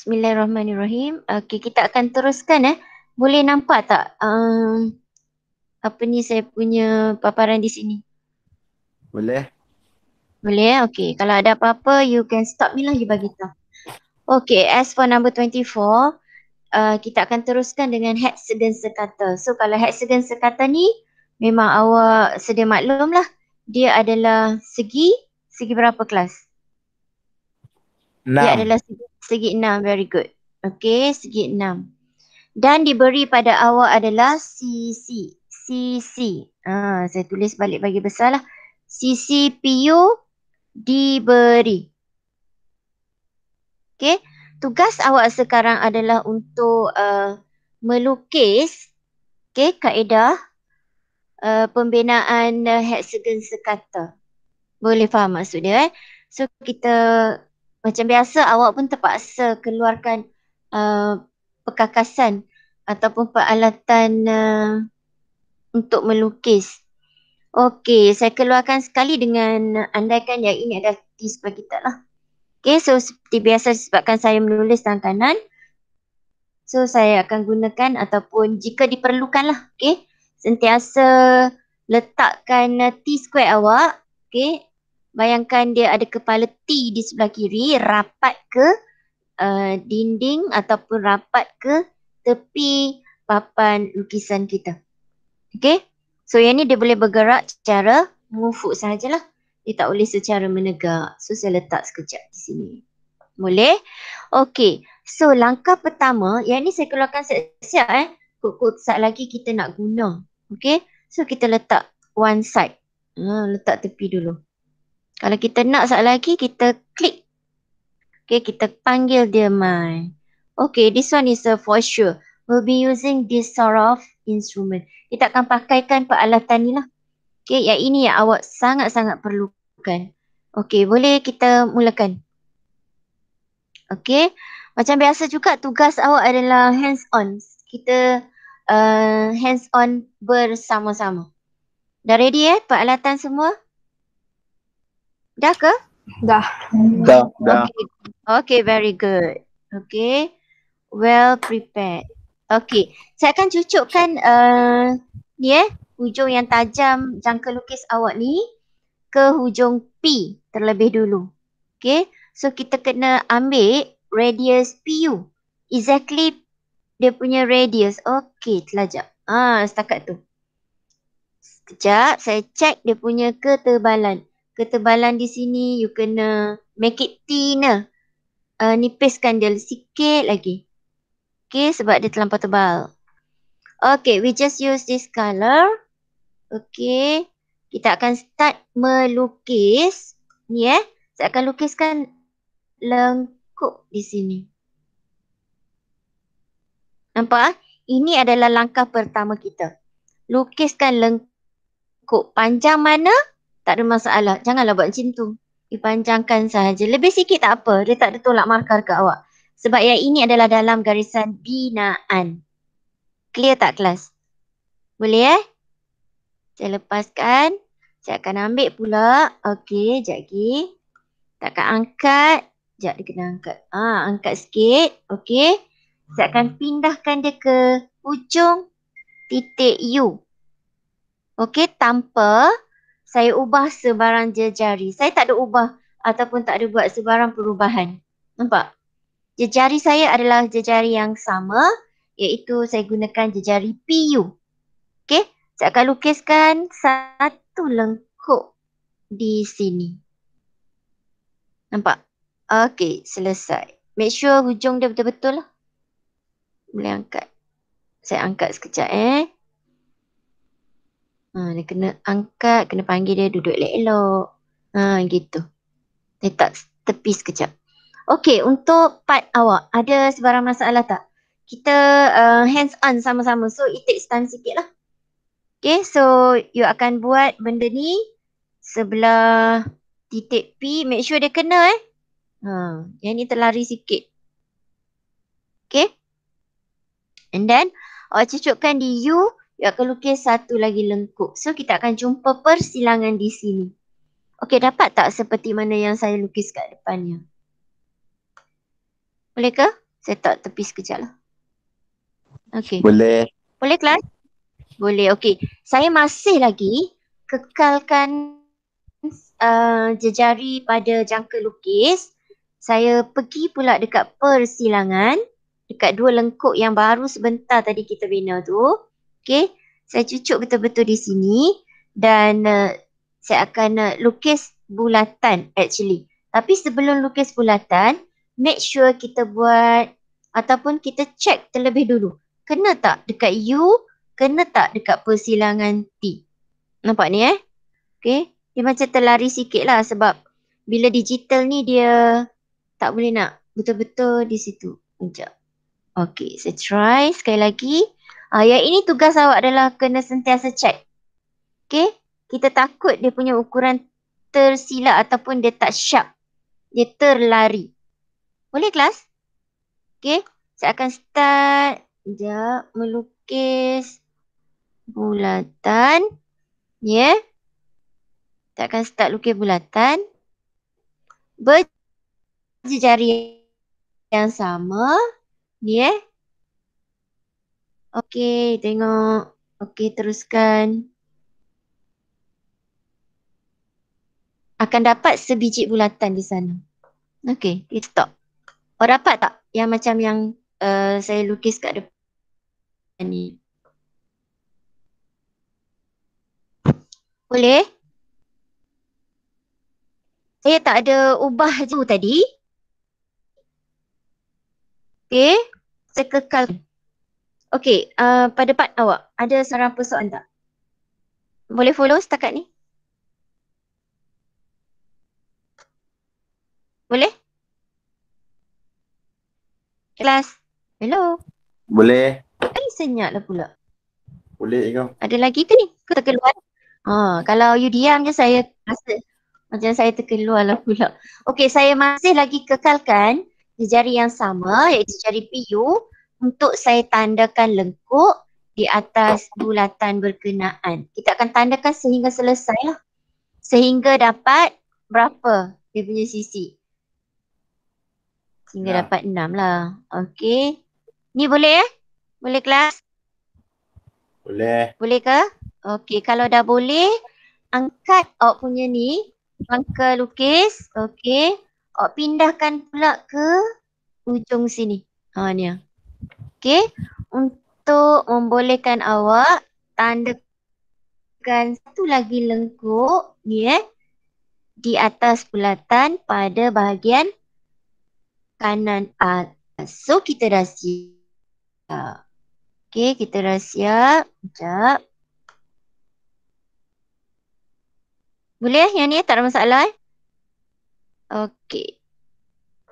Bismillahirrahmanirrahim. Okey, kita akan teruskan. Boleh nampak tak apa ni saya punya paparan di sini? Boleh. Boleh. Okey, kalau ada apa-apa you can stop me lah, you bagi tahu. Okey, as for number 24, kita akan teruskan dengan hexagon sekata. So kalau hexagon sekata ni memang awak sedia maklum lah. Dia adalah segi berapa kelas? 6. Dia adalah segi 6. Very good. Okey, segi 6. Dan diberi pada awak adalah CC. CC. Saya tulis balik bagi besar lah. CC PU diberi. Okey. Tugas awak sekarang adalah untuk melukis kaedah pembinaan hexagon sekata. Boleh faham maksud dia. So kita macam biasa awak pun terpaksa keluarkan perkakasan ataupun peralatan untuk melukis. Okey, saya keluarkan sekali dengan andaikan yang ini adalah T sebelah kita lah. Okey, so seperti biasa sebabkan saya menulis tangan kanan, so saya akan gunakan ataupun jika diperlukan lah, okey, sentiasa letakkan T square awak, okey. Bayangkan dia ada kepala T di sebelah kiri, rapat ke dinding ataupun rapat ke tepi papan lukisan kita. Okey. So yang ni dia boleh bergerak secara mufuk sahajalah. Dia tak boleh secara menegak. So saya letak sekejap di sini. Boleh? Okey. So langkah pertama, yang ni saya keluarkan siap-siap Kod-kod saat lagi kita nak guna. Okey. So kita letak one side. Letak tepi dulu. Kalau kita nak saat lagi, kita klik. Okay, kita panggil dia mai. Okay, this one is for sure. We'll be using this sort of instrument. Kita akan pakaikan peralatan ni lah. Okay, yang ini yang awak sangat-sangat perlukan. Okay, boleh kita mulakan. Okay, macam biasa juga tugas awak adalah hands-on. Kita hands-on bersama-sama. Dah ready peralatan semua? Dah ke? Dah. Okay, very good. Okay, well prepared. Okay, saya akan cucukkan ni hujung yang tajam jangka lukis awak ni ke hujung P terlebih dulu. Okay, so kita kena ambil radius PU. Exactly dia punya radius. Okay, telajak. Setakat tu. Sekejap, saya check dia punya ketebalan. Ketebalan di sini you kena make it thinner. Nipiskan dia sikit lagi. Okay, sebab dia terlampau tebal. Okay, we just use this color. Okay, kita akan start melukis. Ni saya akan lukiskan lengkuk di sini. Nampak? Ini adalah langkah pertama kita. Lukiskan lengkuk. Panjang mana? Tak ada masalah. Janganlah buat macam tu. Dipanjangkan sahaja. Lebih sikit tak apa. Dia tak ada tolak markar ke awak. Sebab yang ini adalah dalam garisan binaan. Clear tak kelas? Boleh Saya lepaskan. Saya akan ambil pula. Okey, sekejap lagi. Saya akan angkat. Sekejap dia kena angkat. Angkat sikit. Okey. Saya akan pindahkan dia ke ujung titik U. Okey, tanpa saya ubah sebarang jejari. Saya tak ada ubah ataupun tak ada buat sebarang perubahan. Nampak? Jejari saya adalah jejari yang sama, iaitu saya gunakan jejari PU. Okey, saya akan lukiskan satu lengkuk di sini. Nampak? Okey, selesai. Make sure hujung dia betul-betul lah. Boleh angkat. Saya angkat sekejap dia kena angkat, kena panggil dia duduk elok-elok. Gitu. Letak tepi sekejap. Okey, untuk part awak, ada sebarang masalah tak? Kita hands on sama-sama. So, it takes time sikit lah. Okay, so you akan buat benda ni sebelah titik P. Make sure dia kena yang ni terlari sikit. Okay. And then, awak cucukkan di U. You akan lukis satu lagi lengkuk. So, kita akan jumpa persilangan di sini. Okey, dapat tak seperti mana yang saya lukis kat depannya? Boleh ke? Saya tak tepi sekejap lah. Okey. Boleh. Boleh kelas? Boleh, okey. Saya masih lagi kekalkan jejari pada jangka lukis. Saya pergi pula dekat persilangan, dekat dua lengkuk yang baru sebentar tadi kita bina tu. Okey, saya cucuk betul-betul di sini dan saya akan lukis bulatan actually. Tapi sebelum lukis bulatan, make sure kita buat ataupun kita check terlebih dulu. Kena tak dekat U, kena tak dekat persilangan T. Nampak ni Okay. Dia macam terlari sikit lah sebab bila digital ni dia tak boleh nak betul-betul di situ. Sekejap. Okay, saya try sekali lagi. Yang ini tugas awak adalah kena sentiasa check. Okay, kita takut dia punya ukuran tersilap ataupun dia tak sharp. Dia terlari. Boleh kelas? Okay, saya akan start. Sekejap, melukis bulatan. Ya. Yeah. Saya akan start lukis bulatan. Berjejari yang sama. Ni Okey, tengok. Okey, teruskan. Akan dapat sebiji bulatan di sana. Okey, kita stop. Awak dapat tak yang macam yang saya lukis kat depan ni? Boleh? Saya tak ada ubah je tadi. Okey, saya kekal. Okey, pada part awak, ada seorang persoalan tak? Boleh follow setakat ni? Boleh? Kelas? Hello? Boleh. Senyap lah pula. Boleh kau. Ada lagi ke ni? Kau terkeluar? Kalau you diam je saya rasa macam saya terkeluar lah pula. Okey, saya masih lagi kekalkan jejari yang sama iaitu jejari PU untuk saya tandakan lengkuk di atas bulatan berkenaan. Kita akan tandakan sehingga selesai lah. Sehingga dapat berapa dia punya sisi. Sehingga dapat 6 lah. Okey. Ni boleh Boleh kelas? Boleh. Boleh ke? Okey, kalau dah boleh, angkat awak punya ni, angka lukis. Okey. Awak pindahkan pula ke ujung sini. Ni. Okey. Untuk membolehkan awak tandakan satu lagi lengkuk ni di atas bulatan pada bahagian kanan atas. So kita dah siap. Okey, kita dah siap. Sekejap. Boleh yang ni tak ada masalah Okey.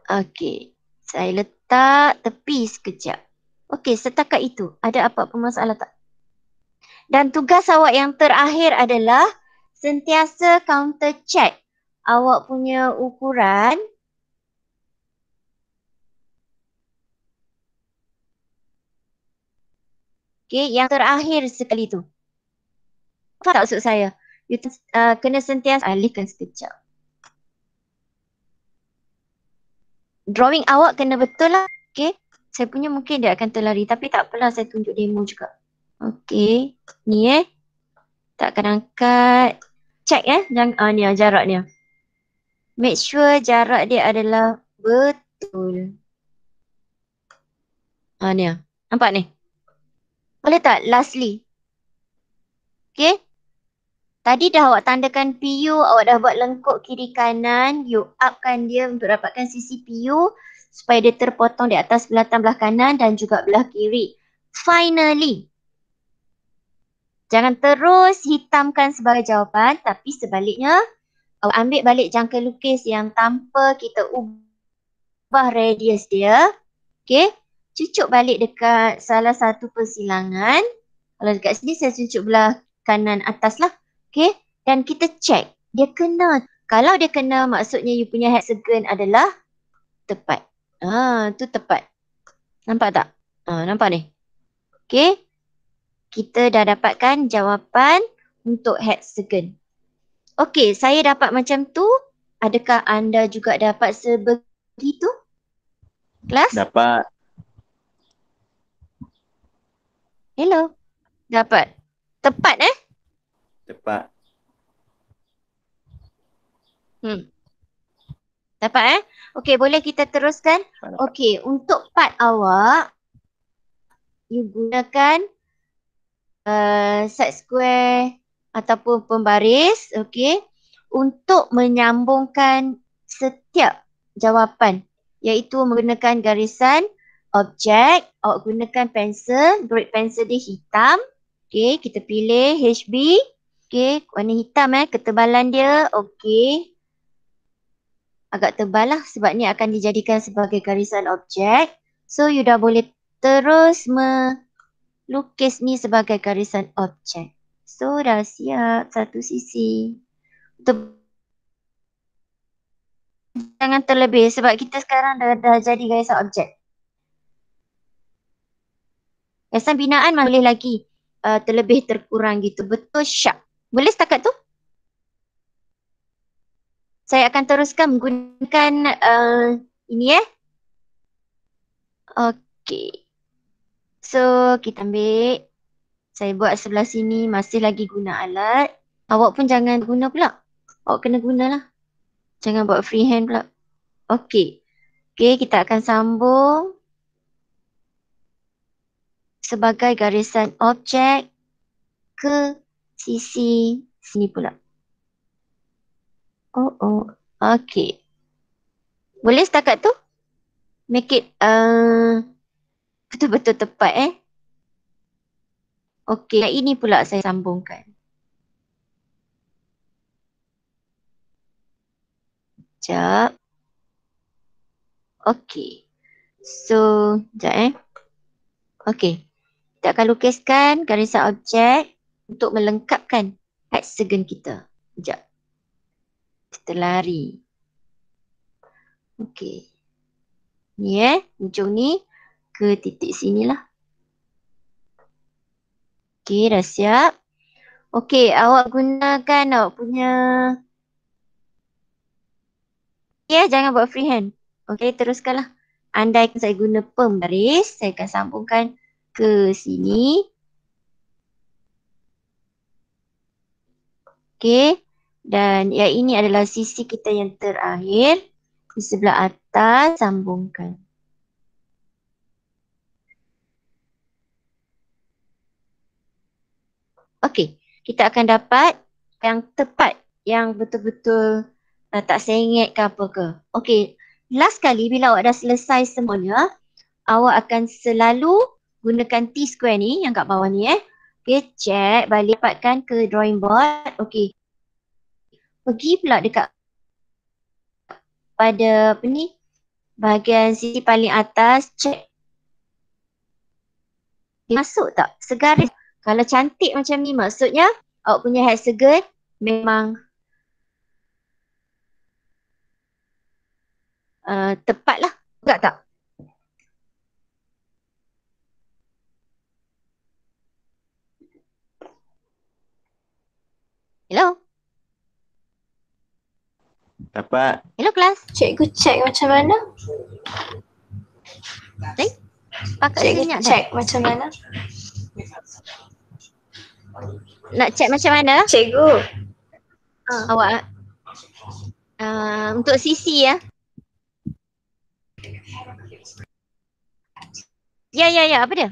Okey. Saya letak tepi sekejap. Okey, setakat itu. Ada apa-apa masalah tak? Dan tugas awak yang terakhir adalah sentiasa counter check awak punya ukuran. Okey, yang terakhir sekali tu. Apa tak maksud saya? You kena sentiasa alihkan sekejap. Drawing awak kena betul lah. Okey. Saya punya mungkin dia akan terlari. Tapi tak apalah, saya tunjuk demo juga. Okey. Ni Tak akan angkat. Check ni jarak dia. Make sure jarak dia adalah betul. Ni Nampak ni? Boleh tak? Lastly. Okey. Tadi dah awak tandakan PU, awak dah buat lengkuk kiri kanan, you upkan dia untuk dapatkan sisi PU supaya dia terpotong di atas bulatan belah kanan dan juga belah kiri. Finally, jangan terus hitamkan sebagai jawapan tapi sebaliknya, awak ambil balik jangka lukis yang tanpa kita ubah radius dia. Okey, cucuk balik dekat salah satu persilangan. Kalau dekat sini saya cucuk belah kanan atas lah. Okey, dan kita check dia kena. Kalau dia kena, maksudnya you punya hexagon adalah tepat. Tu tepat. Nampak tak? Nampak ni? Okey. Kita dah dapatkan jawapan untuk hexagon. Okey, saya dapat macam tu. Adakah anda juga dapat sebegitu? Kelas? Dapat. Hello. Dapat. Tepat Tepat. Dapat Okey, boleh kita teruskan? Dapat. Okey, untuk part awak, you gunakan set square ataupun pembaris, okey, untuk menyambungkan setiap jawapan, iaitu menggunakan garisan objek. Awak gunakan pensel, grid pensel dia hitam. Okey, kita pilih HB. Okey, warna hitam ketebalan dia. Okey. Agak tebal lah sebab ni akan dijadikan sebagai garisan objek. So you dah boleh terus melukis ni sebagai garisan objek. So dah siap satu sisi. Jangan terlebih sebab kita sekarang dah jadi garisan objek. Garisan binaan boleh lagi terlebih terkurang gitu. Betul syak. Boleh setakat tu? Saya akan teruskan menggunakan ini Okey. So kita ambil. Saya buat sebelah sini, masih lagi guna alat. Awak pun jangan guna pula. Awak kena gunalah. Jangan buat freehand pula. Okey. Okey, kita akan sambung sebagai garisan objek ke sisi sini pula. Oh. Okey. Boleh setakat tu? Make it betul-betul tepat Okey, yang ini pula saya sambungkan. Sekejap. Okey. So, sekejap Okey. Kita akan lukiskan garisan objek untuk melengkapkan hexagon kita. Sekejap. Kita lari. Okey. Ni ujung ni ke titik sinilah. Okey, dah siap. Okey, awak gunakan awak punya jangan buat freehand. Okey, teruskanlah. Andai saya guna pembaris, saya akan sambungkan ke sini. Okey. Dan yang ini adalah sisi kita yang terakhir. Di sebelah atas, sambungkan. Okey, kita akan dapat yang tepat, yang betul-betul tak sengit ke apa ke. Okey, last kali bila awak dah selesai semuanya, awak akan selalu gunakan T-square ni yang kat bawah ni Okey, check balik, dapatkan ke drawing board. Okey, pergi pula dekat pada apa ni, bahagian sisi paling atas, check masuk tak segaris. Kalau cantik macam ni maksudnya awak punya hexagon memang tepat lah. Enggak tak? Hello? Dapat. Hello kelas? Cikgu check macam mana? Pakat Cikgu senyap dah. check macam mana? Nak check macam mana? Cikgu. Awak untuk sisi Ya, apa dia?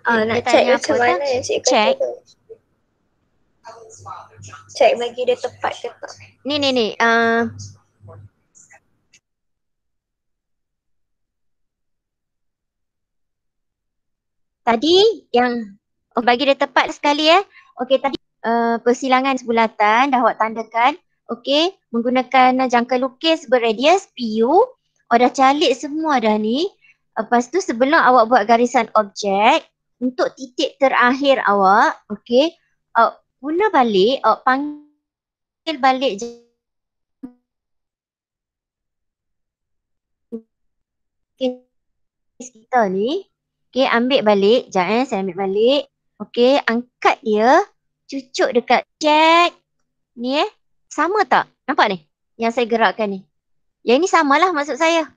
Nak Dia check tanya macam apa mana tak? yang cikgu Check. kata tu? Check bagi dia tepat ke tak? Ni. Tadi yang bagi dia tepat sekali Okey, tadi persilangan sebulatan dah awak tandakan. Okey, menggunakan jangka lukis berradius PU. Awak dah calik semua dah ni. Lepas tu sebelum awak buat garisan objek, untuk titik terakhir awak, okey, awak guna balik, awak panggil balik kita ni. Okey, ambil balik. Sekejap saya ambil balik. Okey, angkat dia. Cucuk dekat check. Ni sama tak? Nampak ni? Yang saya gerakkan ni. Yang ni samalah maksud saya.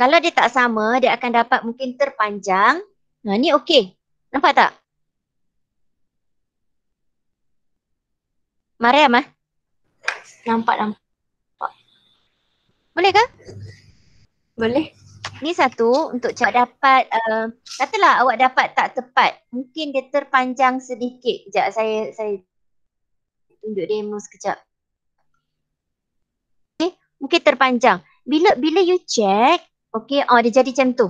Kalau dia tak sama, dia akan dapat mungkin terpanjang. Nah, ni okey. Nampak tak? Mariam Nampak. boleh ke? Boleh? Ni satu untuk cara dapat, katalah awak dapat tak tepat. Mungkin dia terpanjang sedikit. Sekejap, saya tunjuk demo sekejap. Okay, mungkin terpanjang. Bila you check, okay, dia jadi macam tu.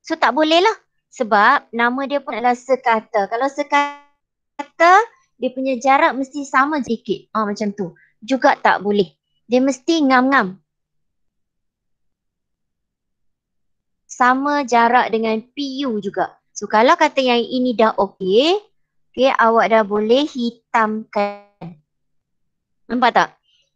So tak boleh lah. Sebab nama dia pun adalah sekata. Kalau sekata, dia punya jarak mesti sama sedikit. Macam tu. Juga tak boleh. Dia mesti ngam-ngam. Sama jarak dengan PU juga. So kalau kata yang ini dah okey, awak dah boleh hitamkan. Nampak tak?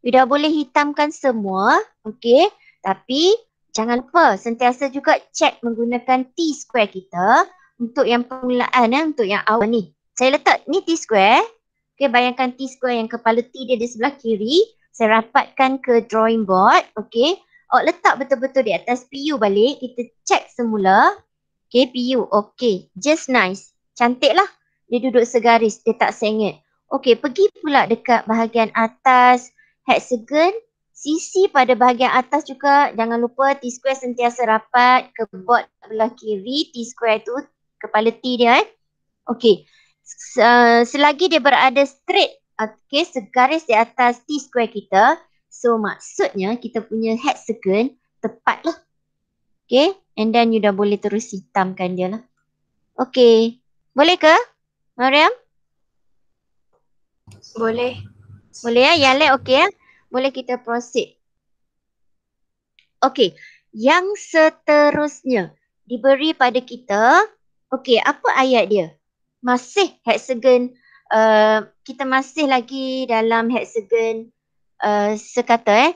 You dah boleh hitamkan semua, okey. Tapi jangan lupa sentiasa juga check menggunakan T-square kita untuk yang permulaan, untuk yang awal ni. Saya letak ni T-square. Okay, bayangkan T-square yang kepala T dia di sebelah kiri. Saya rapatkan ke drawing board, okey. Awak letak betul-betul di atas PU balik. Kita check semula. Okay, PU. Okay, just nice. Cantik lah. Dia duduk segaris. Dia tak sengit. Okay, pergi pula dekat bahagian atas hexagon. Sisi pada bahagian atas juga. Jangan lupa T-square sentiasa rapat ke board belah kiri. T-square tu kepala T dia. Okay. Selagi dia berada straight. Okay, segaris di atas T-square kita. So maksudnya kita punya hexagon tepat lah. Okay. And then you dah boleh terus hitamkan dia lah. Okay. Boleh ke? Mariam? Boleh. Boleh ya? Yang lain okay ya? Boleh kita proceed. Okay. Yang seterusnya diberi pada kita. Okay. Apa ayat dia? Masih hexagon. Kita masih lagi dalam hexagon sekata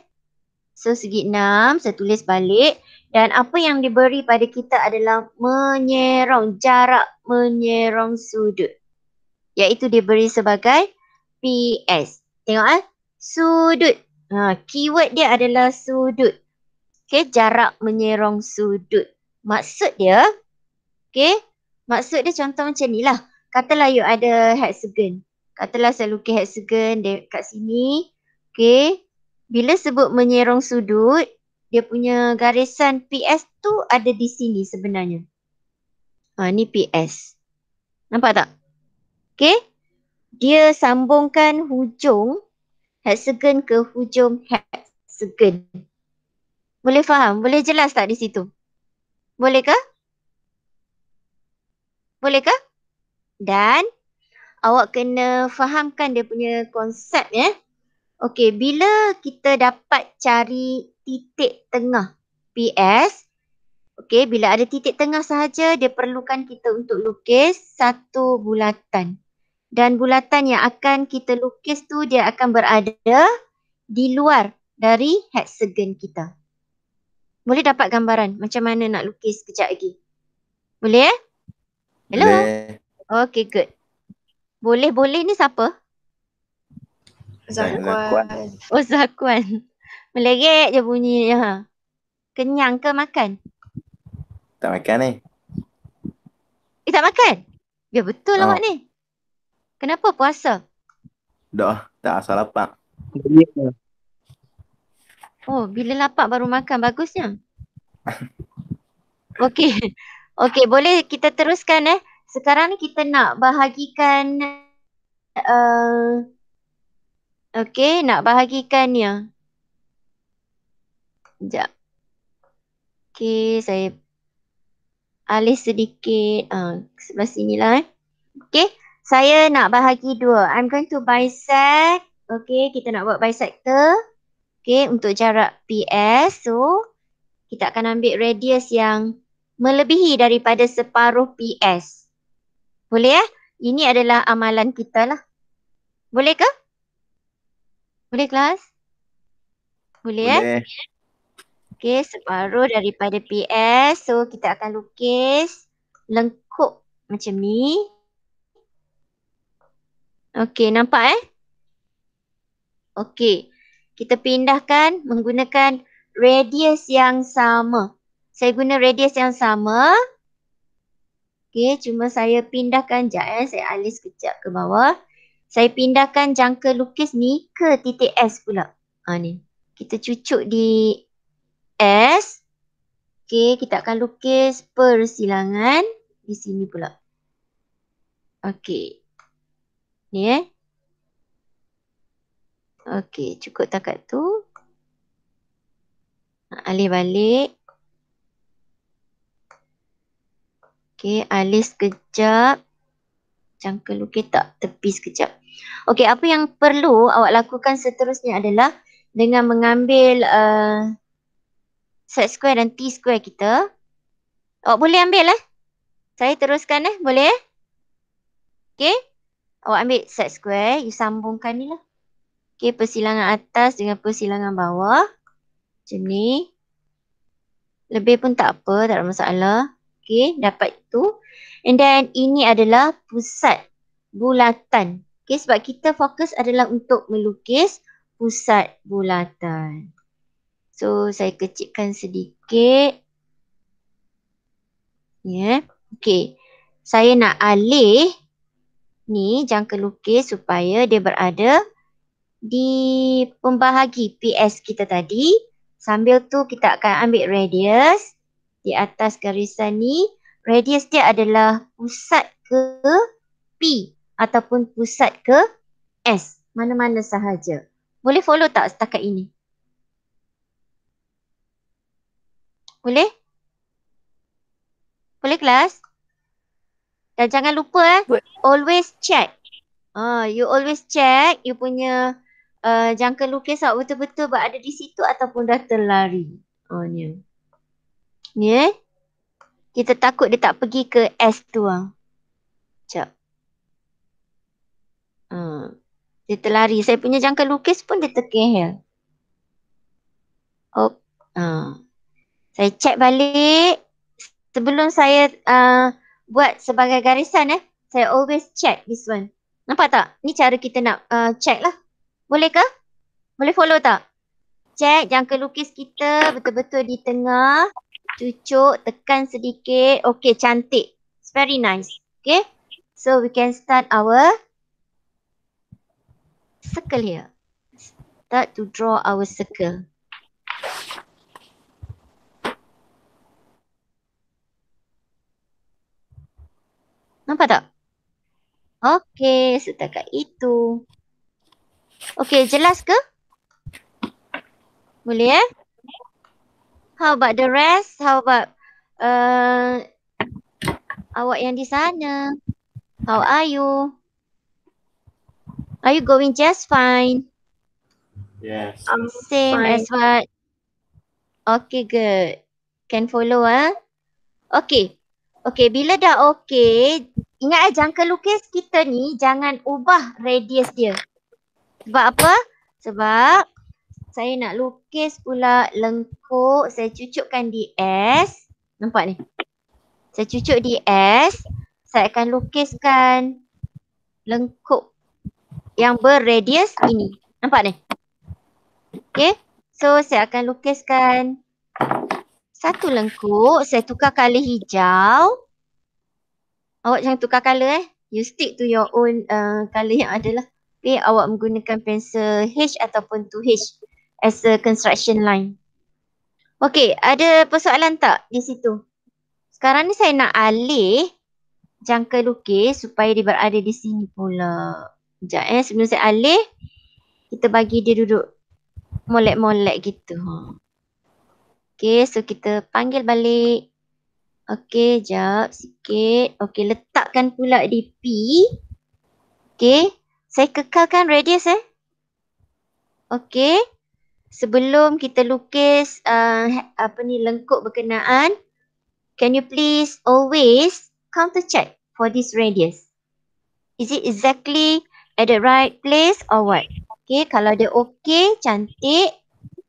So segi 6, saya tulis balik. Dan apa yang diberi pada kita adalah menyerong, jarak menyerong sudut. Iaitu diberi sebagai PS. Tengok sudut. Keyword dia adalah sudut. Okay, jarak menyerong sudut. Maksud dia, okay, maksud dia contoh macam ni lah. Katalah you ada hexagon. Katalah saya lukis hexagon dekat sini. Okay. Bila sebut menyerong sudut, dia punya garisan PS tu ada di sini sebenarnya. Ni PS. Nampak tak? Okay. Dia sambungkan hujung hexagon ke hujung hexagon. Boleh faham? Boleh jelas tak di situ? Boleh ke? Boleh ke? Dan awak kena fahamkan dia punya konsep ya. Okey, bila kita dapat cari titik tengah PS, okey, bila ada titik tengah sahaja, dia perlukan kita untuk lukis satu bulatan. Dan bulatan yang akan kita lukis tu dia akan berada di luar dari hexagon kita. Boleh dapat gambaran macam mana nak lukis kejap lagi? Boleh Hello? Boleh. Okey, good. Boleh ni siapa? Zakuan. Oh, Zakuan. Melerek je bunyinya. Kenyang ke makan? Tak makan ni. Tak makan? Ya betul lah awak ni. Kenapa puasa? Dah, tak asal lapar. Oh, bila lapar baru makan. Bagusnya. Okey. Okey, boleh kita teruskan Sekarang ni kita nak bahagikan okey, nak bahagikannya. Sekejap. Okey, saya alih sedikit. Sebelah sini lah Okey, saya nak bahagi dua. I'm going to bisect. Okey, kita nak buat bisector. Okey, untuk jarak PS. So, kita akan ambil radius yang melebihi daripada separuh PS. Boleh Ini adalah amalan kita lah. Boleh ke? Boleh kelas? Boleh Boleh. Okey, separuh daripada PS. So, kita akan lukis lengkup macam ni. Okey, nampak Okey, kita pindahkan menggunakan radius yang sama. Saya guna radius yang sama. Okey, cuma saya pindahkan sekejap saya alis sekejap ke bawah. Saya pindahkan jangka lukis ni ke titik S pula. Ni. Kita cucuk di S. Okey, kita akan lukis persilangan di sini pula. Okey. Ni Okey, cukup takat tu. Alih balik. Okey, alis sekejap. Jangka lukis tak tepi sekejap. Okey, apa yang perlu awak lakukan seterusnya adalah dengan mengambil set square dan T square kita. Awak boleh ambil Saya teruskan boleh Okey. Awak ambil set square, you sambungkan ni lah. Okey, persilangan atas dengan persilangan bawah. Macam ni. Lebih pun tak apa, tak ada masalah. Okey, dapat itu. And then ini adalah pusat bulatan. Okey, sebab kita fokus adalah untuk melukis pusat bulatan. So, saya kecilkan sedikit. Okey. Saya nak alih ni jangka lukis supaya dia berada di pembahagi PS kita tadi. Sambil tu kita akan ambil radius di atas garisan ni. Radius dia adalah pusat ke P ataupun pusat ke S. Mana-mana sahaja. Boleh follow tak setakat ini? Boleh? Boleh kelas? Dan jangan lupa always check. You always check you punya jangka lukis awak betul-betul berada di situ ataupun dah terlari. Ni. Ni kita takut dia tak pergi ke S tu Sekejap. Dia terlari. Saya punya jangka lukis pun dia terkehel. Saya check balik. Sebelum saya buat sebagai garisan saya always check this one. Nampak tak? Ni cara kita nak check lah. Boleh ke? Boleh follow tak? Check jangka lukis kita betul-betul di tengah. Cucuk, tekan sedikit. Okay, cantik. It's very nice. Okay. So, we can start our circle here. Start to draw our circle. Nampak tak? Okay, setakat itu. Okay, jelas ke? Boleh How about the rest? How about awak yang di sana? How are you? Are you going just fine? Yes. Same fine. as what? Okay, good. Can follow Okay. Okay, bila dah okay, ingat jangka lukis kita ni jangan ubah radius dia. Sebab apa? Sebab saya nak lukis pula lengkuk. Saya cucukkan di S. Nampak ni? Saya cucuk di S. Saya akan lukiskan lengkuk yang berradius ini. Nampak ni? Okay. So, saya akan lukiskan satu lengkuk. Saya tukar colour hijau. Awak jangan tukar colour You stick to your own colour yang ada lah. Okay. Awak menggunakan pensel H ataupun 2H as a construction line. Okay. Ada persoalan tak di situ? Sekarang ni saya nak alih jangka lukis supaya dia berada di sini pula. Sekejap sebelum saya alih, kita bagi dia duduk molek-molek gitu. Okay, so kita panggil balik. Okay, sekejap sikit. Okay, letakkan pula di P. Okay, saya kekalkan radius Okay, sebelum kita lukis lengkuk berkenaan, can you please always counter check for this radius? Is it exactly at the right place or what? Okay, kalau dia okay, cantik,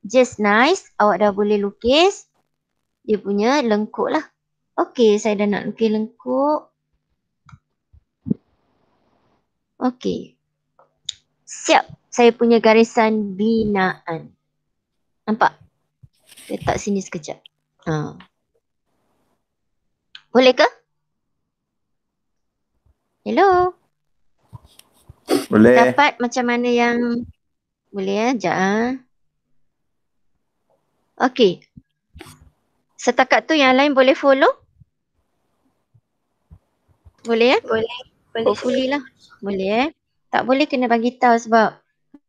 just nice, awak dah boleh lukis dia punya lengkuk lah. Okay, saya dah nak lukis lengkuk. Okay. Siap, saya punya garisan binaan. Nampak? Letak sini sekejap. Boleh ke? Hello? Boleh. Dapat macam mana yang boleh sekejap. Okey. Setakat tu yang lain boleh follow? Boleh Boleh. Boleh. Hopefully lah. Boleh Tak boleh kena bagi tahu sebab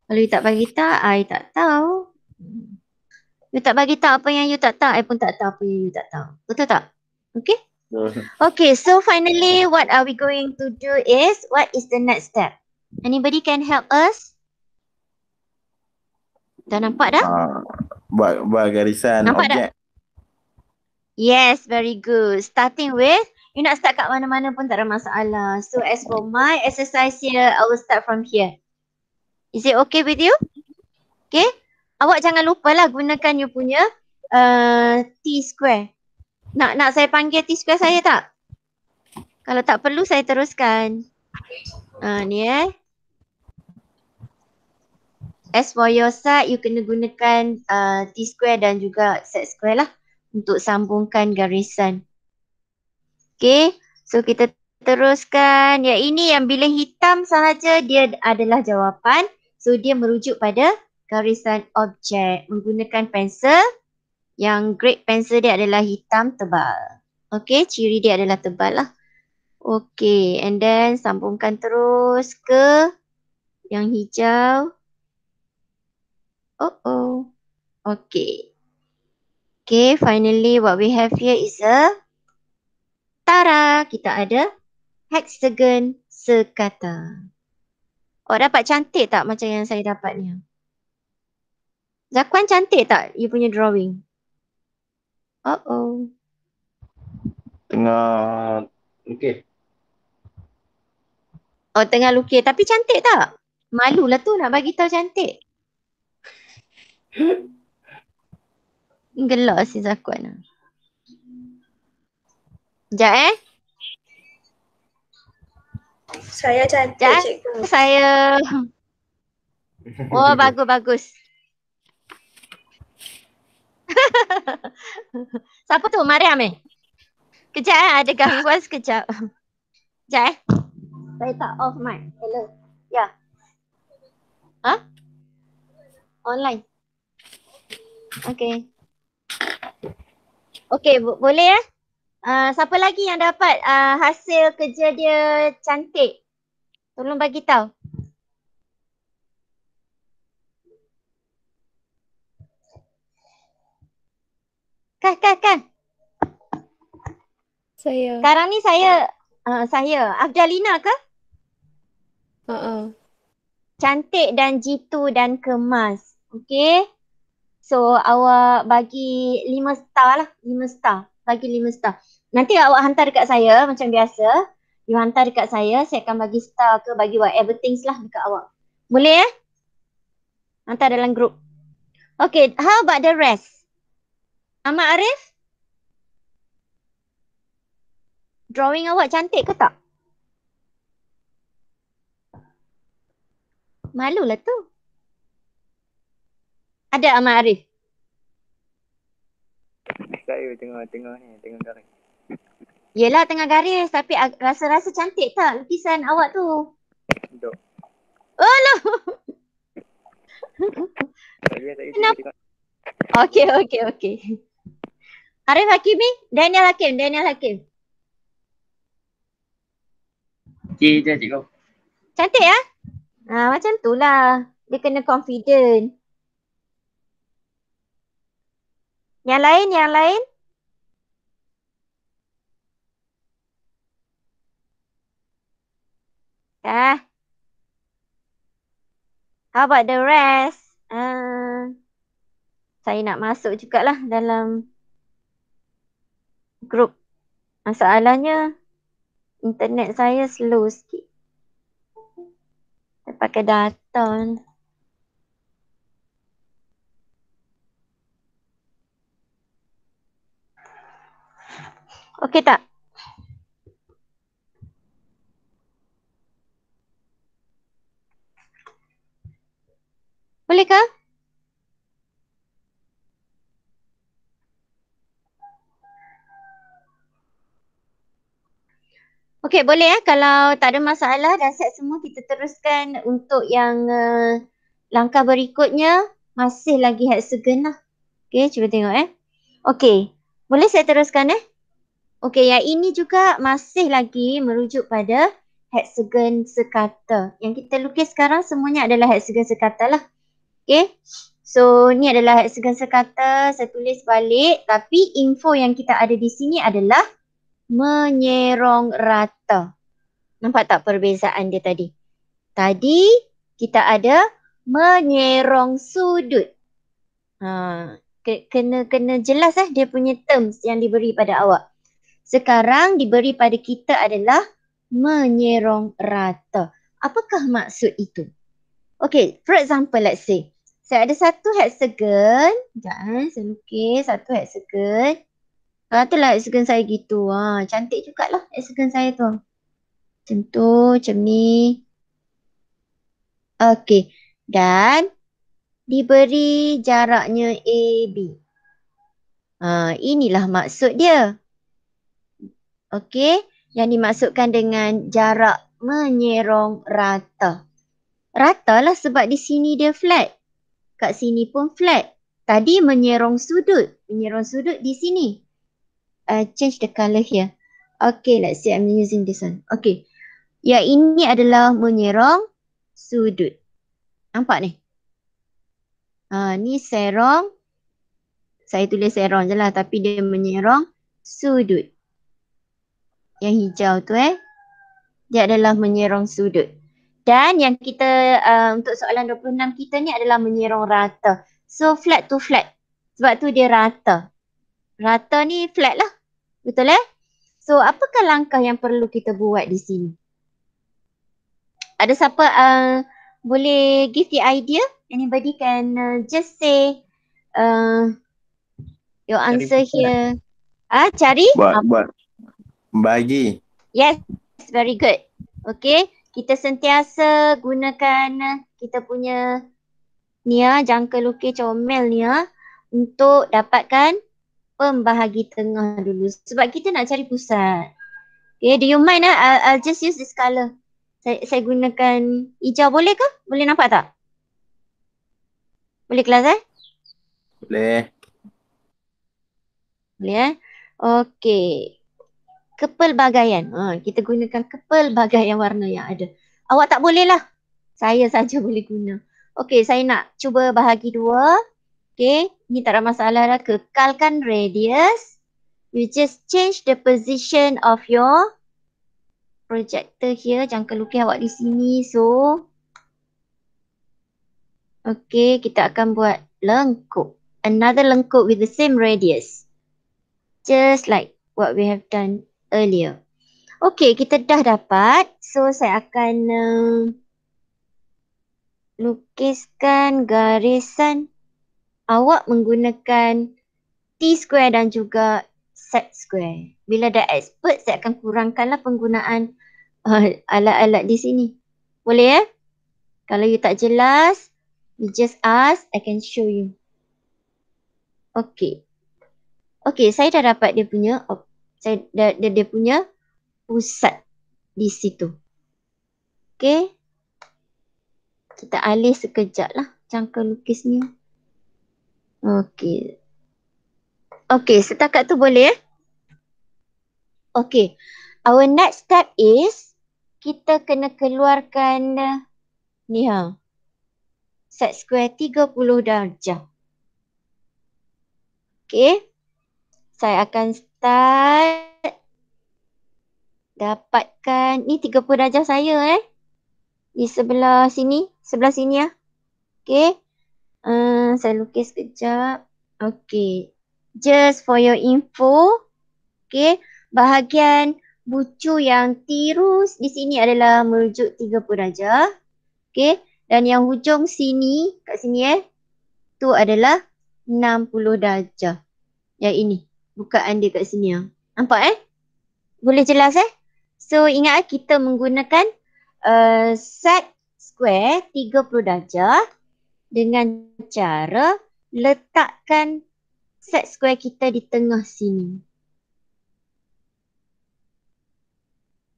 kalau you tak bagi tahu, I tak tahu. You tak bagi tahu apa yang you tak tahu, I pun tak tahu apa yang you tak tahu. Betul tak? Okay? Okay, so finally what are we going to do is, what is the next step? Anybody can help us? Dah nampak dah? Buat garisan Nampak objek. tak? Yes, very good. Starting with, you nak start kat mana-mana pun tak ada masalah. So as for my exercise here, I will start from here. Is it okay with you? Okay. Awak jangan lupa lah gunakan you punya T-square. Nak saya panggil T-square saya tak? Kalau tak perlu saya teruskan. Ni As for your side, you kena gunakan T-square dan juga set square lah untuk sambungkan garisan. Okay, so kita teruskan. Yang ini yang bila hitam sahaja dia adalah jawapan. So dia merujuk pada garisan objek menggunakan pensel. Yang grade pensel dia adalah hitam tebal. Okay, ciri dia adalah tebal lah. Okay, and then sambungkan terus ke yang hijau. Okay. Okay, finally what we have here is a tara. Kita ada hexagon sekata. Dapat cantik tak macam yang saya dapat ni? Zakwan cantik tak you punya drawing? Tengah okey. Tengah lukis. Tapi cantik tak? Malulah tu nak bagi tahu cantik. Gelak si Zakwan. Sekejap Saya cantik, Sekejap cikgu. saya. Bagus. Siapa tu? Mariam Kejap ada gangguan sekejap. Sekejap Saya tak off mic. Hello. Ya. Online. Okay. Okay, boleh siapa lagi yang dapat hasil kerja dia cantik? Tolong bagi tahu. Kan. Saya. Sekarang ni saya Afdalina ke? Cantik dan jitu dan kemas. Okay. So awak bagi 5 star lah. 5 star. Bagi 5 star. Nanti awak hantar dekat saya macam biasa. You hantar dekat saya akan bagi star ke bagi whatever things lah dekat awak. Boleh hantar dalam grup. Okay, how about the rest? Ahmad Arif? Drawing awak cantik ke tak? Malulah tu. Ada Ahmad Arif? Saya tengah garis. Yelah tengah garis tapi rasa-rasa cantik tak lukisan awak tu? Dok. Alah. Saya Kenapa? tengok. Okay. Arif Hakimi? Daniel Hakim. Okey je cikgu. Cantik macam tu lah. Dia kena confident. Yang lain? How about the rest? Saya nak masuk jugalah dalam grup. Masalahnya internet saya slow sikit. Saya pakai data ni. Okey tak? Boleh ke? Okey, boleh kalau tak ada masalah dah set semua, kita teruskan untuk yang langkah berikutnya. Masih lagi hexagon lah. Okey, cuba tengok Okey, boleh saya teruskan Okey, yang ini juga masih lagi merujuk pada hexagon sekata. Yang kita lukis sekarang semuanya adalah hexagon sekata lah. Okey. So, ni adalah hexagon sekata. Saya tulis balik. Tapi info yang kita ada di sini adalah menyerong rata. Nampak tak perbezaan dia tadi? Tadi kita ada menyerong sudut. Kena jelas dia punya terms yang diberi pada awak. Sekarang diberi pada kita adalah menyerong rata. Apakah maksud itu? Okay, for example, let's say saya ada satu hexagon. Sekejap saya lukis satu hexagon. Katalah hexagon saya gitu. Cantik jugalah hexagon saya tu. Macam tu, macam ni. Okay, dan diberi jaraknya AB. Inilah maksud dia. Okey, yang dimaksudkan dengan jarak menyerong rata. Rata lah sebab di sini dia flat. Kat sini pun flat. Tadi menyerong sudut. Menyerong sudut di sini. Change the colour here. Okay, let's see I'm using this one. Okay. Yang ini adalah menyerong sudut. Nampak ni? Ni serong. Saya tulis serong je lah. Tapi dia menyerong sudut. Yang hijau tu dia adalah menyerong sudut. Dan yang kita untuk soalan 26 kita ni adalah menyerong rata. So flat to flat. Sebab tu dia rata. Rata ni flat lah. Betul So apakah langkah yang perlu kita buat di sini? Ada siapa boleh give the idea? Anybody can just say your answer here. Cari? Buat bagi. Yes, very good. Okay, kita sentiasa gunakan kita punya ni jangka lukis comel ni untuk dapatkan pembahagi tengah dulu. Sebab kita nak cari pusat. Okay, do you mind I'll just use this colour. Saya gunakan hijau, boleh ke? Boleh nampak tak? Boleh kelas Boleh. Boleh Okay. Kepelbagaian. Kita gunakan kepelbagaian warna yang ada. Awak tak boleh lah. Saya saja boleh guna. Okay, saya nak cuba bahagi 2. Okay, ni tak ada masalah dah. Kekalkan radius. You just change the position of your projector here. Jangka lukis awak di sini. So, okay, kita akan buat lengkup. Another lengkup with the same radius. Just like what we have done earlier. Okay, kita dah dapat. So, saya akan lukiskan garisan. Awak menggunakan T-square dan juga set square. Bila dah expert, saya akan kurangkanlah penggunaan alat-alat di sini. Boleh Kalau you tak jelas, you just ask, I can show you. Okay. Okay, saya dah dapat dia punya, dia punya pusat di situ. Okay. Kita alih sekejap lah jangka lukis ni. Okay. Okay, setakat tu boleh Okay. Our next step is kita kena keluarkan ni set square 30 darjah. Okay. Saya akan start dapatkan ni 30 darjah saya di sebelah sini Okay. Saya lukis sekejap. Okay. Just for your info. Okay. Bahagian bucu yang tirus di sini adalah merujuk 30 darjah. Okay. Dan yang hujung sini, kat sini tu adalah 60 darjah. Yang ini. Bukaan dia kat sini Nampak Boleh jelas So ingat kita menggunakan set square 30 darjah dengan cara letakkan set square kita di tengah sini.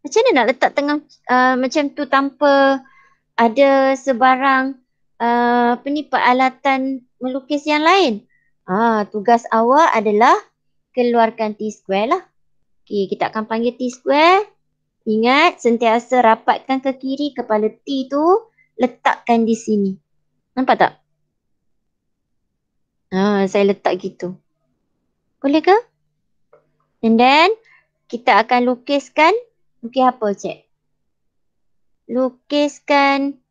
Macam mana nak letak tengah macam tu tanpa ada sebarang peralatan melukis yang lain? Tugas awak adalah keluarkan T-square lah. Okay, kita akan panggil T-square. Ingat, sentiasa rapatkan ke kiri, kepala T tu letakkan di sini. Nampak tak? Saya letak gitu. Boleh ke? And then, kita akan lukiskan. Lukis apa, Cik? Lukiskan,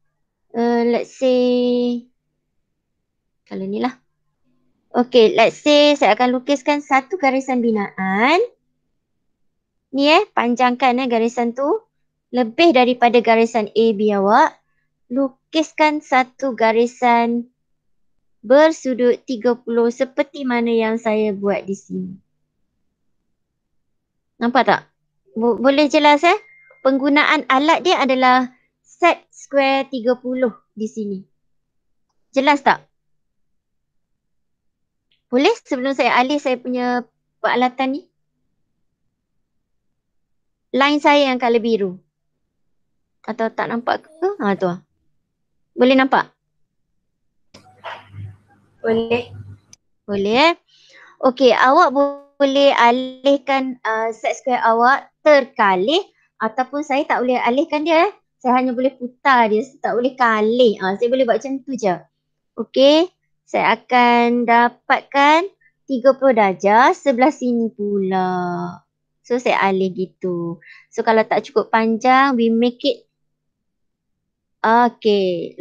let's say, kalau ni lah. Okay, let's say saya akan lukiskan satu garisan binaan. Ni panjangkan garisan tu. Lebih daripada garisan AB awak. Lukiskan satu garisan bersudut 30 seperti mana yang saya buat di sini. Nampak tak? Boleh jelas Penggunaan alat dia adalah set square 30 di sini. Jelas tak? Boleh sebelum saya alih saya punya peralatan ni? Line saya yang colour biru. Atau tak nampak ke? Tu. Boleh nampak? Boleh. Boleh Okey, awak boleh alihkan set square awak terkalih ataupun saya tak boleh alihkan dia. Saya hanya boleh putar dia, tak boleh kalih. Saya boleh buat macam tu je. Okey, saya akan dapatkan 30 darjah sebelah sini pula. So saya alih gitu. So kalau tak cukup panjang, we make it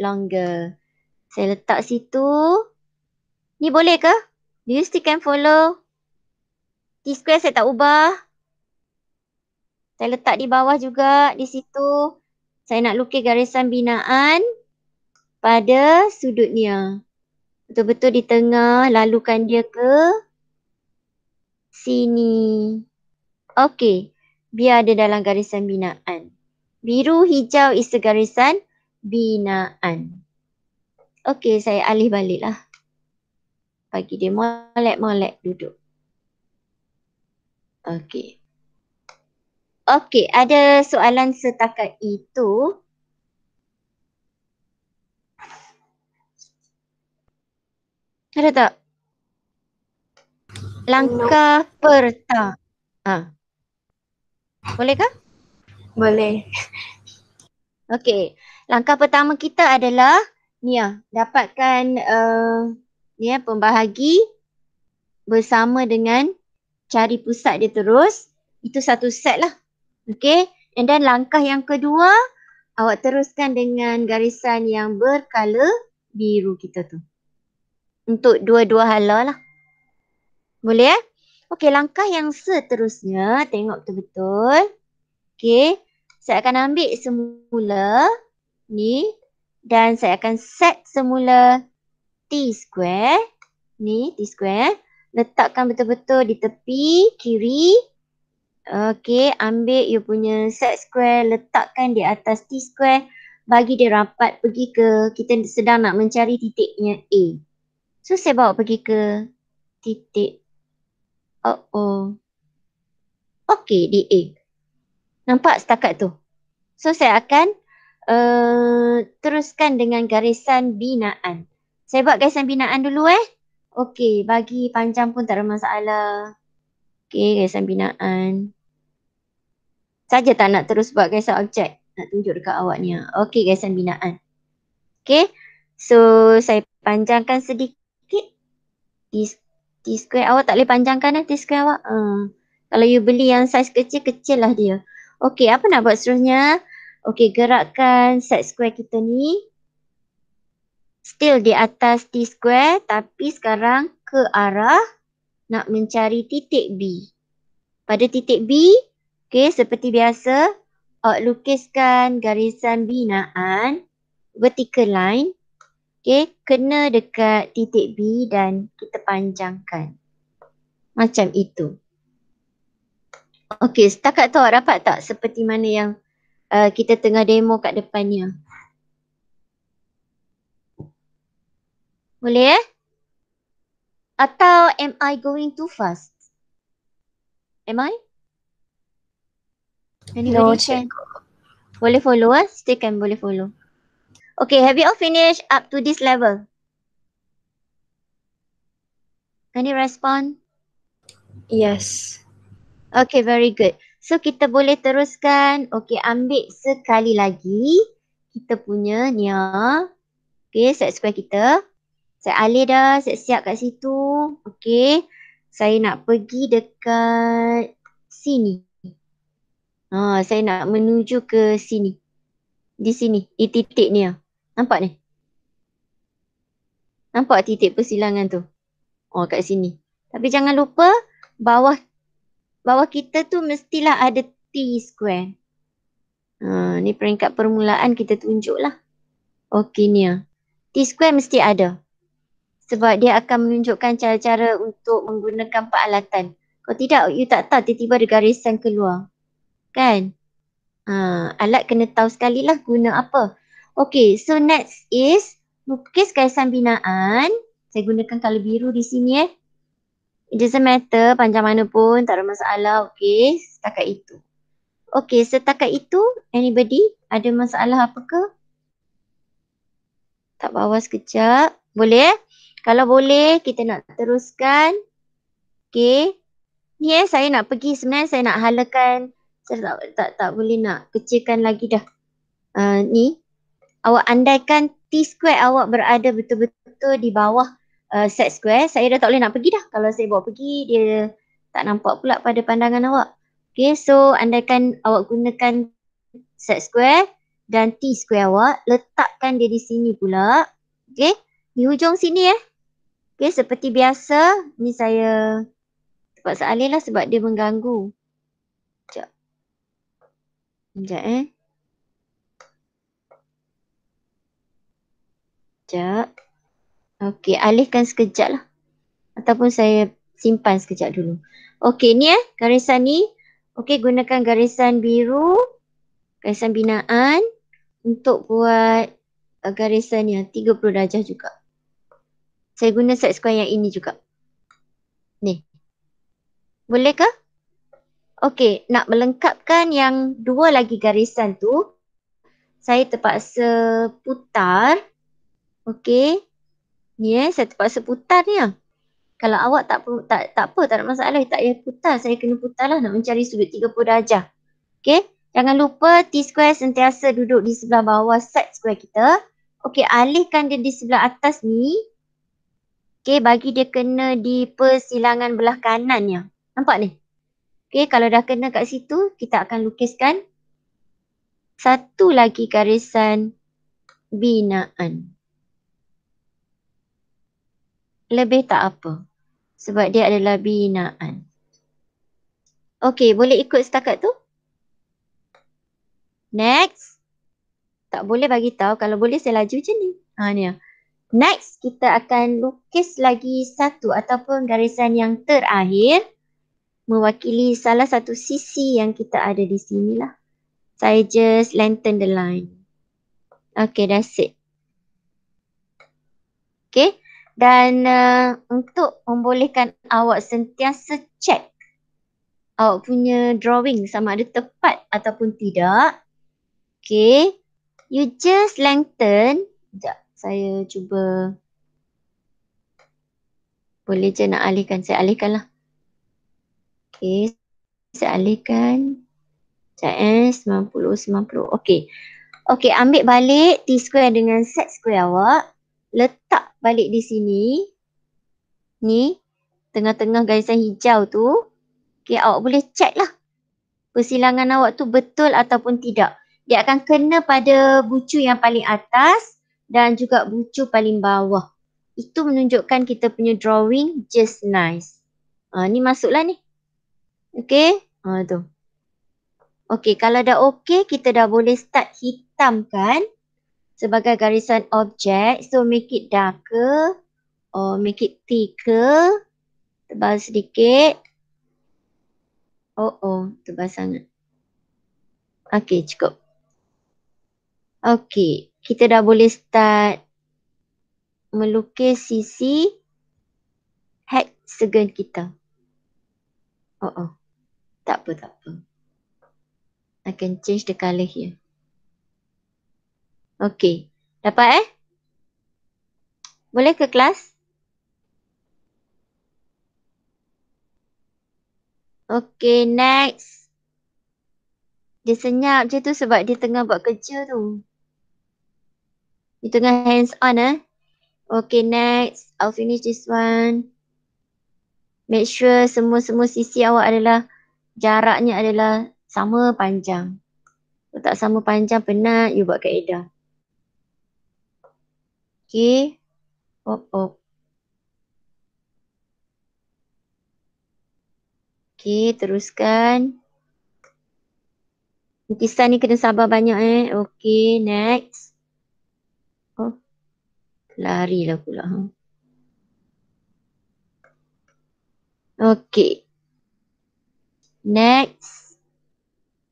longer. Saya letak situ. Ni boleh ke? Do you still can follow? T-square saya tak ubah. Saya letak di bawah juga di situ. Saya nak lukis garisan binaan pada sudutnya. Betul-betul di tengah, lalukan dia ke sini. Okey, biar ada dalam garisan binaan. Biru, hijau is garisan binaan. Okey, saya alih balik lah. Bagi dia molek-molek duduk. Okey. Okey, ada soalan setakat itu. Ada tak? Langkah pertama. Boleh ke? Boleh. Okey. Langkah pertama kita adalah dapatkan pembahagi bersama dengan cari pusat dia terus. Itu satu set lah. Okey. And then langkah yang kedua, awak teruskan dengan garisan yang berkala biru kita tu. Untuk dua-dua hala lah. Boleh Okey, langkah yang seterusnya, tengok betul-betul. Okey, saya akan ambil semula ni dan saya akan set semula T-square. Ni T-square. Letakkan betul-betul di tepi kiri. Okey, ambil you punya set square, letakkan di atas T-square. Bagi dia rapat pergi ke, kita sedang nak mencari titiknya A. So, saya bawa pergi ke titik. Okey, di A. Nampak setakat tu? So, saya akan teruskan dengan garisan binaan. Saya buat garisan binaan dulu Okey, bagi panjang pun tak ada masalah. Okey, garisan binaan. Saja tak nak terus buat garisan objek. Nak tunjuk dekat awak ni. Okey, garisan binaan. Okey, so saya panjangkan sedikit. T-square awak tak boleh panjangkan T-square awak. Kalau you beli yang saiz kecil, kecil lah dia. Okey, apa nak buat seterusnya? Okey, gerakkan set square kita ni. Still di atas T-square tapi sekarang ke arah nak mencari titik B. Pada titik B, okey, seperti biasa, awak lukiskan garisan binaan, vertical line. Okey, kena dekat titik B dan kita panjangkan. Macam itu. Okey, setakat tu awak dapat tak seperti mana yang kita tengah demo kat depannya? Boleh Atau am I going too fast? Am I? No, Anybody can? cikgu. Boleh follow Still can boleh follow. Okay, have you all finished up to this level? Any respond? Yes. Okay, very good. So kita boleh teruskan. Okay, ambil sekali lagi kita punya ni ya. Okay, set square kita. Saya alih dah, saya siap kat situ. Okay, saya nak pergi dekat sini. Saya nak menuju ke sini. Di sini, di titik ni ya. Nampak ni? Nampak titik persilangan tu? Oh, kat sini. Tapi jangan lupa bawah kita tu mestilah ada T square. Ni peringkat permulaan kita tunjuk lah. Okey ni ya. T square mesti ada. Sebab dia akan menunjukkan cara-cara untuk menggunakan peralatan. Kalau tidak, you tak tahu tiba-tiba ada garisan keluar. Kan? Alat kena tahu sekali lah guna apa. Okay, so next is lukis garisan binaan. Saya gunakan colour biru di sini It doesn't matter panjang mana pun, tak ada masalah. Okay, setakat itu. Okay, setakat itu, anybody ada masalah apa ke? Tak bawah sekejap. Boleh? Kalau boleh, kita nak teruskan. Okay. Ni saya nak pergi, sebenarnya saya nak halakan. Saya tak boleh nak kecilkan lagi dah. Ni. Awak andaikan T square awak berada betul-betul di bawah set square. Saya dah tak boleh nak pergi dah. Kalau saya bawa pergi, dia tak nampak pula pada pandangan awak. Okay, so andaikan awak gunakan set square dan T square awak, letakkan dia di sini pula. Okay, di hujung sini Okay, seperti biasa, ni saya terpaksa alih lah sebab dia mengganggu. Sekejap Sekejap. Okey, alihkan sekejap lah. Ataupun saya simpan sekejap dulu. Okey, ni garisan ni. Okey, gunakan garisan biru. Garisan binaan. Untuk buat garisan yang 30 darjah juga. Saya guna set square yang ini juga. Ni. Boleh ke? Okey, nak melengkapkan yang dua lagi garisan tu. Saya terpaksa putar. Okey. Ni saya terpaksa putar ni Kalau awak tak apa, tak ada masalah. Tak payah putar. Saya kena putar lah nak mencari sudut 30 darjah. Okey. Jangan lupa T square sentiasa duduk di sebelah bawah set square kita. Okey, alihkan dia di sebelah atas ni. Okey, bagi dia kena di persilangan belah kanannya. Nampak ni? Okey, kalau dah kena kat situ, kita akan lukiskan satu lagi garisan binaan. Lebih tak apa. Sebab dia adalah binaan. Okey, boleh ikut setakat tu? Next. Tak boleh bagi tahu. Kalau boleh saya laju je ni. Ni Next, kita akan lukis lagi satu ataupun garisan yang terakhir. Mewakili salah satu sisi yang kita ada di sini lah. Saya just lengthen the line. Okay, that's it. Okay. Dan untuk membolehkan awak sentiasa check awak punya drawing sama ada tepat ataupun tidak. Okay. You just lengthen. Sekejap, saya cuba. Boleh je nak alihkan. Saya alihkan lah. Okay. Saya alihkan. Sekejap 90. Okay. Okay, ambil balik T square dengan set square awak. Letak balik di sini. Ni. Tengah-tengah garisan hijau tu. Okay, awak boleh check lah. Persilangan awak tu betul ataupun tidak. Dia akan kena pada bucu yang paling atas dan juga bucu paling bawah. Itu menunjukkan kita punya drawing just nice. Ni masuklah ni. Okay. Tu. Okay, kalau dah okay, kita dah boleh start hitamkan sebagai garisan objek. So, make it darker or make it thicker. Tebal sedikit. Tebal sangat. Okay, cukup. Okay, kita dah boleh start melukis sisi hexagon kita. Tak apa. I can change the color here. Okay. Dapat Boleh ke kelas? Okay, next. Dia senyap je tu sebab dia tengah buat kerja tu. Dia tengah hands on Okay, next. I'll finish this one. Make sure semua sisi awak adalah jaraknya adalah sama panjang. Kalau tak sama panjang penat, you buat kaedah. Okay. Okay, teruskan. Lukisan ni kena sabar banyak Okay, next. Oh, larilah pula. Okay. Next.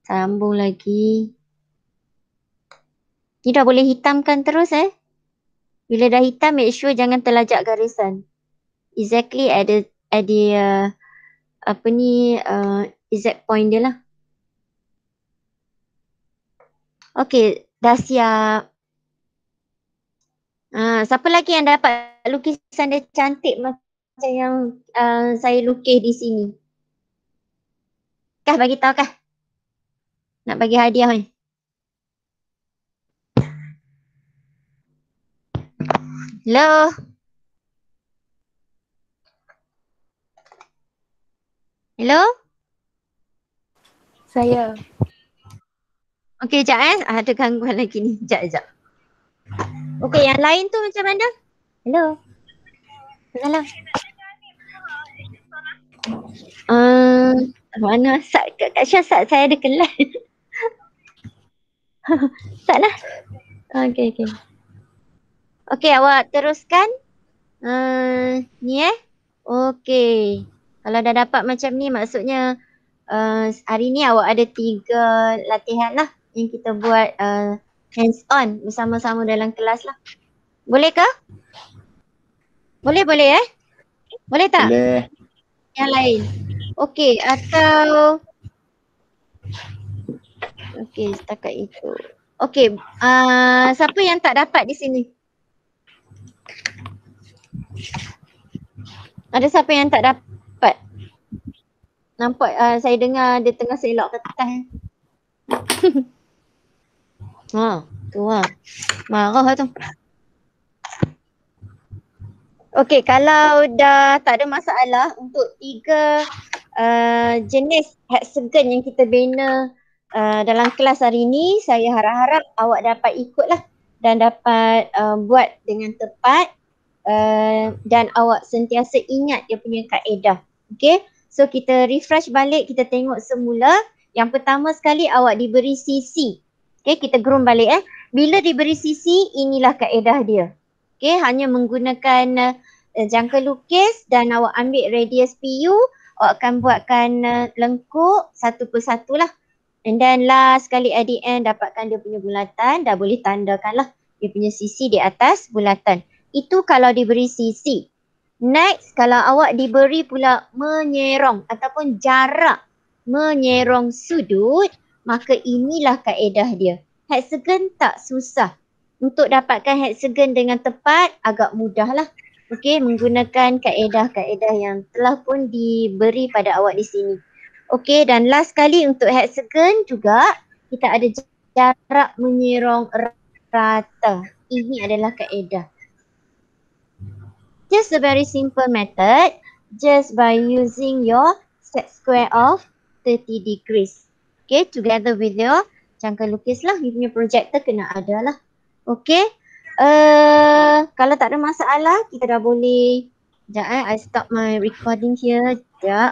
Sambung lagi. Ni dah boleh hitamkan terus Bila dah hitam, make sure jangan terlajak garisan. Exactly at the exact point dia lah. Okay, dah siap. Siapa lagi yang dapat lukisan dia cantik macam yang saya lukis di sini? Kah bagi tahu kah? Nak bagi hadiah ni. Hello? Hello? Saya. Okay, sekejap ada gangguan lagi ni. Sekejap. Okay, yang lain tu macam mana? Hello? Hello? Mana Kak Syah, saya ada kelas. Sat lah. Okay. Okay, awak teruskan. Ni Okay. Kalau dah dapat macam ni, maksudnya hari ni awak ada 3 latihan lah yang kita buat hands on bersama-sama dalam kelas lah. Boleh ke? Boleh Boleh tak? Boleh. Yang lain. Okay, atau okay, setakat itu. Okay, siapa yang tak dapat di sini? Ada siapa yang tak dapat? Nampak saya dengar dia tengah selok kertas. Tu lah. Marah tu. Okay, kalau dah tak ada masalah untuk 3 jenis hexagon yang kita bina dalam kelas hari ni, saya harap-harap awak dapat ikutlah dan dapat buat dengan tepat dan awak sentiasa ingat dia punya kaedah. Okay, so kita refresh balik, kita tengok semula. Yang pertama sekali awak diberi sisi. Okay, kita gerun balik Bila diberi sisi, inilah kaedah dia. Okay, hanya menggunakan jangka lukis dan awak ambil radius PU, awak akan buatkan lengkuk satu persatu lah. And then last sekali at the end dapatkan dia punya bulatan, dah boleh tandakan lah dia punya sisi di atas bulatan. Itu kalau diberi sisi. Next, kalau awak diberi pula menyerong ataupun jarak menyerong sudut, maka inilah kaedah dia. Hexagon tak susah. Untuk dapatkan hexagon dengan tepat agak mudah lah. Okey, menggunakan kaedah-kaedah yang telah pun diberi pada awak di sini. Okey, dan last kali untuk hexagon juga kita ada jarak menyerong rata. Ini adalah kaedah. Just a very simple method, just by using your set square of 30 degrees. Okay, together with your jangka lukis lah, you punya projector kena ada lah. Okay, kalau tak ada masalah, kita dah boleh. Sekejap I stop my recording here. Sekejap.